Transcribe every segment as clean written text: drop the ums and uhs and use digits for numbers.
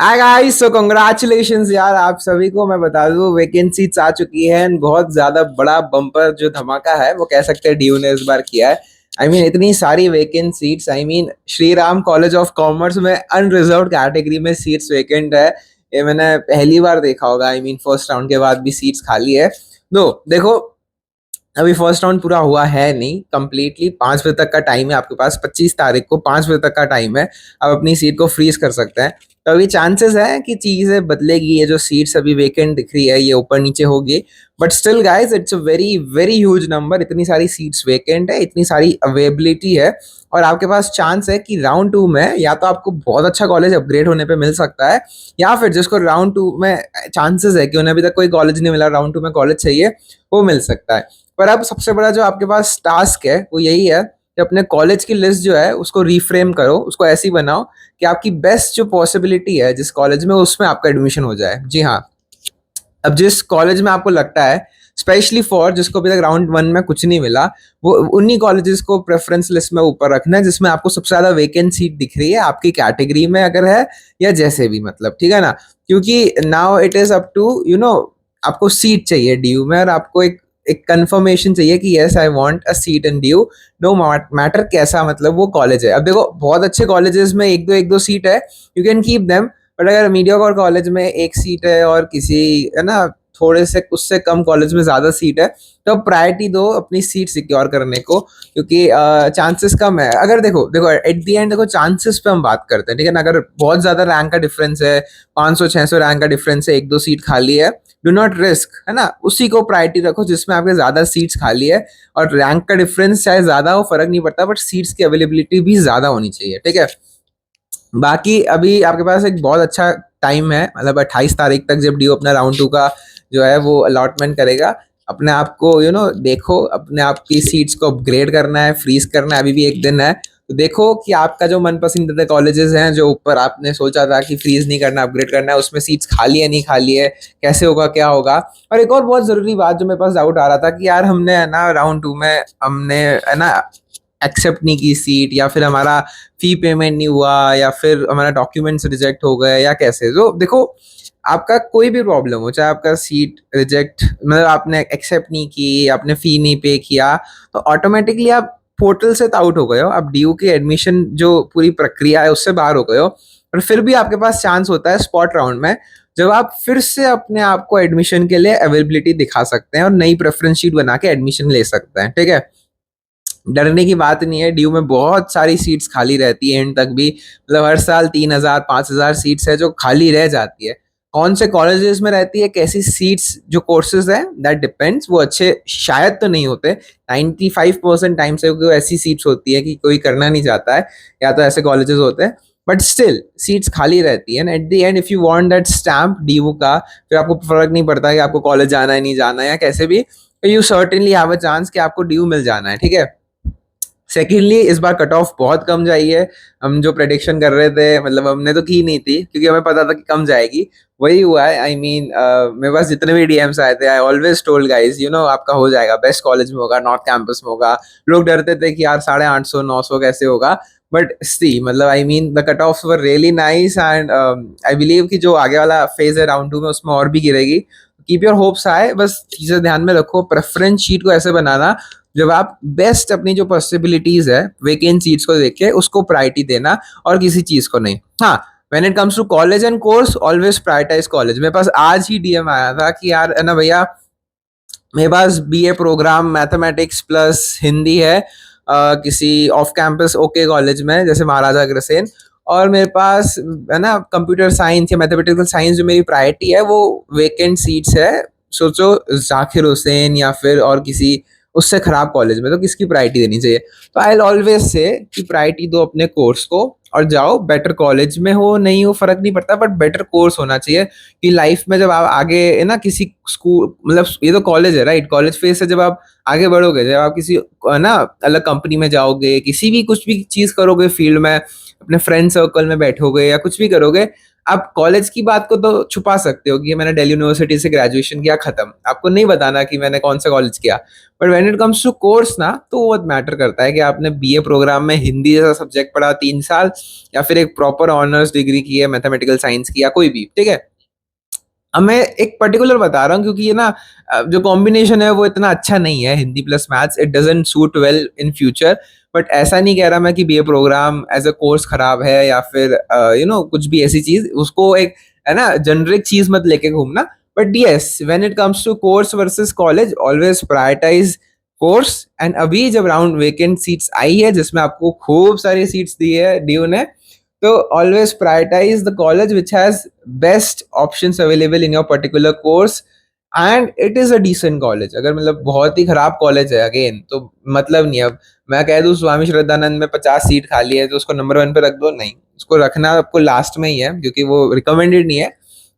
Hi guys, सो congratulations यार। आप सभी को मैं बता दूं, वैकेंसीज आ चुकी है and बहुत ज्यादा बड़ा बम्पर जो धमाका है वो कह सकते हैं डीयू ने इस बार किया है। इतनी सारी vacant Shri Ram college of commerce में अनरिजर्व्ड कैटेगरी में सीट्स वैकेंट है। ये मैंने पहली बार देखा होगा। फर्स्ट राउंड के बाद भी सीट्स खाली है। दो देखो, अभी फर्स्ट राउंड पूरा हुआ है नहीं कंप्लीटली। 5 बजे तक का टाइम है आपके पास, 25 तारीख को 5 बजे तक का टाइम है। आप अपनी सीट को फ्रीज कर सकते हैं। तो अभी चांसेस है कि चीजें बदलेगी। ये जो सीट्स अभी वेकेंट दिख रही है ये ऊपर नीचे होगी, but still guys it's a very very huge number. इतनी सारी सीट्स वेकेंट है, इतनी सारी अवेलेबिलिटी है, और आपके पास चांस है कि राउंड 2 में या तो आपको बहुत अच्छा कॉलेज अपग्रेड होने पे मिल सकता है, या फिर जिसको राउंड 2 में चांसेस है कि उन्हें अभी तक कोई कॉलेज नहीं मिला, राउंड 2 में कॉलेज चाहिए, वो मिल सकता है। पर अब सबसे बड़ा जो आपके पास टास्क है वो यही है कि अपने कॉलेज की लिस्ट जो है उसको रिफ्रेम करो, उसको ऐसी बनाओ कि आपकी बेस्ट जो पॉसिबिलिटी है जिस कॉलेज में, उसमें आपका एडमिशन हो जाए। जी हाँ, अब जिस कॉलेज में आपको लगता है, स्पेशली फॉर जिसको अभी तक राउंड 1 में कुछ नहीं मिला, वो उन्हीं कॉलेजेस को प्रेफरेंस लिस्ट में ऊपर रखना है जिसमें आपको सबसे ज्यादा वेकेंट सीट दिख रही है आपकी कैटेगरी में अगर है, या जैसे भी, मतलब ठीक है ना। क्योंकि now it is up to आपको सीट चाहिए डीयू में, और आपको एक एक कंफर्मेशन चाहिए कि yes I want a seat in DU, no matter कैसा मतलब वो कॉलेज है। अब देखो, बहुत अच्छे कॉलेजेस में एक दो सीट है, you can keep them. But अगर मीडियोकर कॉलेज में एक सीट है और किसी है ना थोड़े से उससे कम कॉलेज में ज्यादा सीट है, तो प्रायोरिटी दो अपनी सीट सिक्योर करने को, क्योंकि चांसेस कम है। अगर देखो देखो एट द एंड देखो, चांसेस पे हम बात करते हैं, ठीक है ना। अगर बहुत ज्यादा रैंक का डिफरेंस है, 500-600 रैंक का डिफरेंस है, एक दो सीट खाली है, डू नॉट रिस्क, है ना। उसी को प्रायोरिटी रखो जिसमें आपके ज्यादा सीट्स खाली है, और रैंक का डिफरेंस चाहे ज्यादा हो फर्क नहीं पड़ता, बट सीट्स की अवेलेबिलिटी भी ज्यादा होनी चाहिए, ठीक है। बाकी अभी आपके पास एक बहुत अच्छा टाइम है, मतलब 28 तारीख तक, जब डीओ अपना राउंड 2 का जो है वो अलॉटमेंट करेगा। अपने आप को देखो, अपने आप की सीट्स को अपग्रेड करना है, फ्रीज करना है, अभी भी एक दिन है। तो देखो कि आपका जो मन पसंदीदा कॉलेजेस हैं जो ऊपर आपने सोचा था कि फ्रीज नहीं करना अपग्रेड करना है, उसमें सीट्स खाली है नहीं खाली है, कैसे होगा क्या होगा। और एक और बहुत जरूरी बात जो मेरे पास डाउट आ रहा था कि यार हमने है ना राउंड 2 में हमने है ना एक्सेप्ट नहीं की सीट, या फिर हमारा फी पेमेंट नहीं हुआ, या फिर हमारा डॉक्यूमेंट्स रिजेक्ट हो गए, या कैसे। तो देखो, आपका कोई भी प्रॉब्लम हो, चाहे आपका सीट रिजेक्ट, मतलब आपने एक्सेप्ट नहीं की, आपने फी नहीं पे किया, तो ऑटोमेटिकली आप पोर्टल से आउट हो गए हो, आप डीयू की एडमिशन जो पूरी प्रक्रिया है उससे बाहर हो गए हो। और फिर भी आपके पास चांस होता है स्पॉट राउंड में, जब आप फिर से अपने आप को एडमिशन के लिए अवेलेबिलिटी दिखा सकते हैं और नई प्रेफरेंस शीट बना के एडमिशन ले सकते हैं, ठीक है। डरने की बात नहीं है, ड्यू में बहुत सारी सीट्स खाली रहती है एंड तक भी, मतलब हर साल 3,000-5,000 सीट्स है जो खाली रह जाती है। कौन से कॉलेजेस में रहती है, कैसी सीट्स जो कोर्सेज है, दैट डिपेंड्स। वो अच्छे शायद तो नहीं होते, 95% टाइम से वो ऐसी सीट्स होती है कि कोई करना नहीं चाहता है, या तो ऐसे कॉलेजेस होते हैं, बट स्टिल सीट्स खाली रहती है। At the end if you want that stamp DU का, फिर आपको फर्क नहीं पड़ता कि आपको कॉलेज जाना है नहीं जाना है या कैसे भी, you certainly have a chance कि आपको ड्यू मिल जाना है, ठीक है। सेकेंडली, इस बार कट ऑफ बहुत कम जाई है। हम जो प्रेडिक्शन कर रहे थे, मतलब हमने तो की नहीं थी क्योंकि हमें पता था कि कम जाएगी, वही हुआ है। मेरे पास जितने भी डीएम्स आए थे, आई ऑलवेज टोल्ड गाइस, आपका हो जाएगा, बेस्ट कॉलेज में होगा, नॉर्थ कैंपस में होगा। लोग डरते थे कि यार 850-900 कैसे होगा, बट सी मतलब the cut off were really nice, and I believe कि जो आगे वाला फेज है राउंड 2 में, उसमें और भी गिरेगी। कीप योर होप्स हाई, बस चीजें ध्यान में रखो। प्रेफरेंस शीट को ऐसे बनाना जब आप बेस्ट अपनी जो पॉसिबिलिटीज है वेकेंट सीट्स को देख के उसको प्रायोरिटी देना, और किसी चीज को नहीं। हाँ, when it comes to college and course, always prioritise college. मेरे पास आज ही डीएम आया था कि यार है ना भैया, मेरे पास BA program mathematics plus Hindi है, किसी ऑफ कैंपस ओके कॉलेज में, जैसे महाराजा अग्रसेन। और मेरे पास है ना कंप्यूटर साइंस या मैथमेटिकल साइंस, जो मेरी प्रायोरिटी है वो वेकेंट सीट्स है। सोचो जाकिर हुसैन या फिर और किसी उससे खराब कॉलेज में, तो किसकी प्रायोरिटी देनी चाहिए। तो आई ऑलवेज से कि प्रायोरिटी दो अपने कोर्स को, और जाओ। बेटर कॉलेज में हो नहीं हो फर्क नहीं पड़ता, बट बेटर कोर्स होना चाहिए कि लाइफ में जब आप आगे है ना किसी स्कूल, मतलब ये तो कॉलेज है राइट, कॉलेज फेज से जब आप आगे बढ़ोगे, जब आप किसी है ना अलग कंपनी में जाओगे, किसी भी कुछ भी चीज करोगे फील्ड में, अपने फ्रेंड सर्कल में बैठोगे या कुछ भी करोगे, आप कॉलेज की बात को तो छुपा सकते हो कि मैंने दिल्ली यूनिवर्सिटी से ग्रेजुएशन किया, खत्म, आपको नहीं बताना कि मैंने कौन सा कॉलेज किया। But when it comes to course ना, तो वो बहुत मैटर करता है कि आपने बीए प्रोग्राम में हिंदी जैसा सब्जेक्ट पढ़ा 3 साल, या फिर एक प्रॉपर ऑनर्स डिग्री की है मैथमेटिकल साइंस की, या कोई भी, ठीक है। अब मैं एक पर्टिकुलर बता रहा हूँ क्योंकि ये ना जो कॉम्बिनेशन है वो इतना अच्छा नहीं है, Hindi plus maths, it doesn't suit well in future. But ऐसा नहीं कह रहा मैं कि BA programme as a course खराब है, या फिर कुछ भी ऐसी चीज, उसको एक है ना जेनरिक चीज मत लेके घूमना। But yes, when it comes to course versus college, always prioritise course. And अभी जब राउंड वेकेंट सीट्स आई है जिसमें आपको खूब सारी सीट्स दी है ड्यू ने, तो always prioritize the college which has best options available in your particular course, and it is a decent college। अगर मतलब बहुत ही खराब कॉलेज है अगेन तो मतलब नहीं। अब मैं कह दूं स्वामी श्रद्धानंद में 50 सीट खाली है तो उसको नंबर 1 पे रख दो, नहीं, उसको रखना आपको लास्ट में ही है क्योंकि वो रिकमेंडेड नहीं है।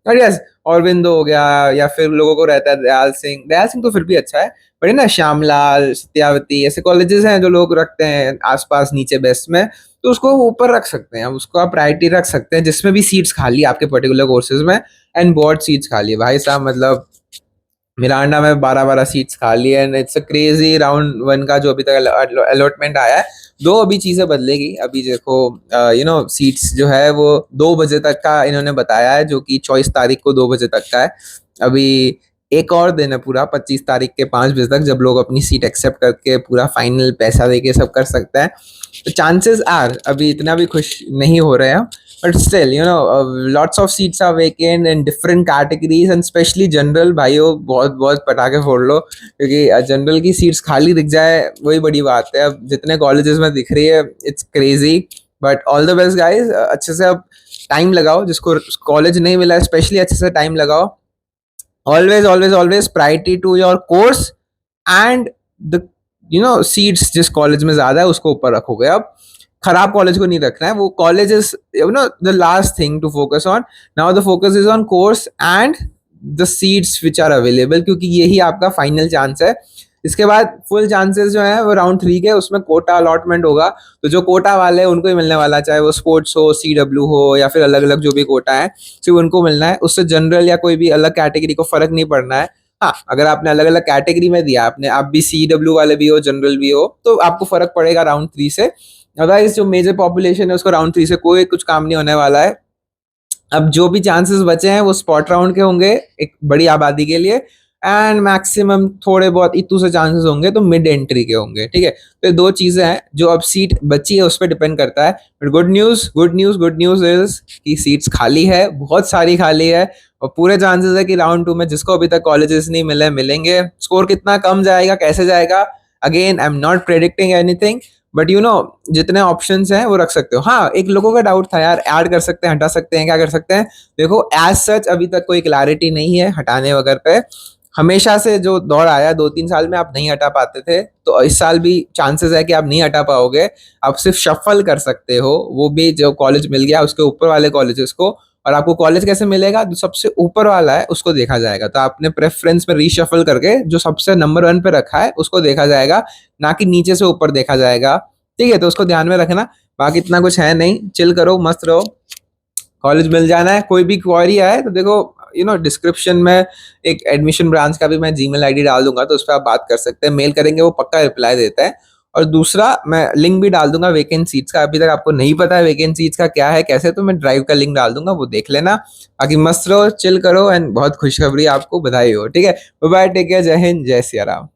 और यस, औरबिंदो हो गया, या फिर लोगों को रहता है दयाल सिंह, दयाल सिंह तो फिर भी अच्छा है, बट है ना श्यामलाल, सत्यावती, ऐसे कॉलेजेस हैं जो लोग रखते हैं आसपास नीचे बेस्ट में, तो उसको ऊपर रख सकते हैं, उसको आप प्रायोरिटी रख सकते हैं जिसमें भी सीट्स खाली है आपके पर्टिकुलर कोर्सेज में। एंड बोर्ड सीट्स खाली है भाई साहब, मतलब मिरांडा में 12-12 सीट्स खाली है, and it's a crazy round 1 का जो अभी तक अलॉटमेंट आया है। दो अभी चीजें बदलेगी, अभी देखो सीट्स जो है वो 2 बजे तक का इन्होंने बताया है, जो कि 24 तारीख को 2 बजे तक का है। अभी एक और दिन है पूरा, 25 तारीख के 5 बजे तक, जब लोग अपनी सीट एक्सेप्ट करके पूरा फाइनल पैसा देके सब कर सकते हैं। तो चांसेस आर अभी इतना भी खुश नहीं हो रहे हैं, but still lots of seats are vacant in different categories, and specially general भाइयों, बहुत बहुत पटाखे फोड़ लो, क्योंकि जनरल की सीट्स खाली दिख जाए वही बड़ी बात है। अब जितने कॉलेजेस में दिख रही है, it's crazy. But all the best guys, अच्छे से अब टाइम लगाओ, जिसको कॉलेज नहीं मिला है स्पेशली अच्छे से टाइम लगाओ। Always always always priority to your course, and the seats जिस कॉलेज में ज्यादा है उसको ऊपर रखोगे। अब खराब कॉलेज को नहीं रखना है, वो college is the last thing to focus on. Now the focus is on course and the seats which are available, क्योंकि यही आपका फाइनल चांस है। इसके बाद फुल चांसेस जो है वो राउंड 3 के, उसमें कोटा अलॉटमेंट होगा, तो जो कोटा वाले हैं उनको ही मिलने वाला, चाहे वो स्पोर्ट्स हो, CW हो, या फिर अलग अलग जो भी कोटा है सिर्फ उनको मिलना है, उससे जनरल या कोई भी अलग कैटेगरी को फर्क नहीं पड़ना है। हाँ, अगर आपने अलग अलग कैटेगरी में दिया, आपने आप भी CW वाले भी हो, जनरल भी हो, तो आपको फर्क पड़ेगा राउंड 3 से। अदरवाइज जो मेजर पॉपुलेशन है उसको राउंड 3 से कोई कुछ काम नहीं होने वाला है। अब जो भी चांसेस बचे हैं वो स्पॉट राउंड के होंगे एक बड़ी आबादी के लिए, एंड मैक्सिमम थोड़े बहुत इतू से चांसेस होंगे तो मिड एंट्री के होंगे, ठीक है। तो ये दो चीजें हैं जो अब सीट बची है उस पर डिपेंड करता है। बट गुड न्यूज इज कि सीट्स खाली है, बहुत सारी खाली है, और पूरे चांसेस है कि राउंड 2 में जिसको अभी तक कॉलेजेस नहीं मिले मिलेंगे। स्कोर कितना कम जाएगा, कैसे जाएगा, again I am not predicting anything, but जितने ऑप्शंस हैं वो रख सकते हो। हाँ, एक लोगों का डाउट था यार, ऐड कर सकते हैं, हटा सकते हैं, क्या कर सकते हैं। देखो एज सच अभी तक कोई क्लैरिटी नहीं है हटाने वगैरह पे। हमेशा से जो दौर आया 2-3 साल में आप नहीं हटा पाते थे, तो इस साल भी चांसेस है कि आप नहीं हटा पाओगे। आप सिर्फ शफल कर सकते हो, वो भी जो कॉलेज मिल गया उसके ऊपर वाले कॉलेजेस को। और आपको कॉलेज कैसे मिलेगा, जो सबसे ऊपर वाला है उसको देखा जाएगा, तो आपने प्रेफरेंस में रीशफल करके जो सबसे नंबर 1 पे रखा है उसको देखा जाएगा, ना कि नीचे से ऊपर देखा जाएगा, ठीक है। तो उसको ध्यान में रखना, बाकी इतना कुछ है नहीं, चिल करो, मस्त रहो, कॉलेज मिल जाना है। कोई भी क्वेरी आए तो देखो डिस्क्रिप्शन में एक एडमिशन ब्रांच का भी मैं जीमेल आईडी डाल दूंगा, तो उस पर आप बात कर सकते हैं, मेल करेंगे वो पक्का रिप्लाई देता है। और दूसरा मैं लिंक भी डाल दूंगा वेकेंट सीट्स का, अभी तक आपको नहीं पता है वेकेंट सीट्स का क्या है कैसे, तो मैं ड्राइव का लिंक डाल दूंगा, वो देख लेना। बाकी मस्त रहो, चिल करो, एंड बहुत खुशखबरी आपको बधाई हो, ठीक है। बाय बाय, टेक केयर, जय हिंद, जय सिया राम।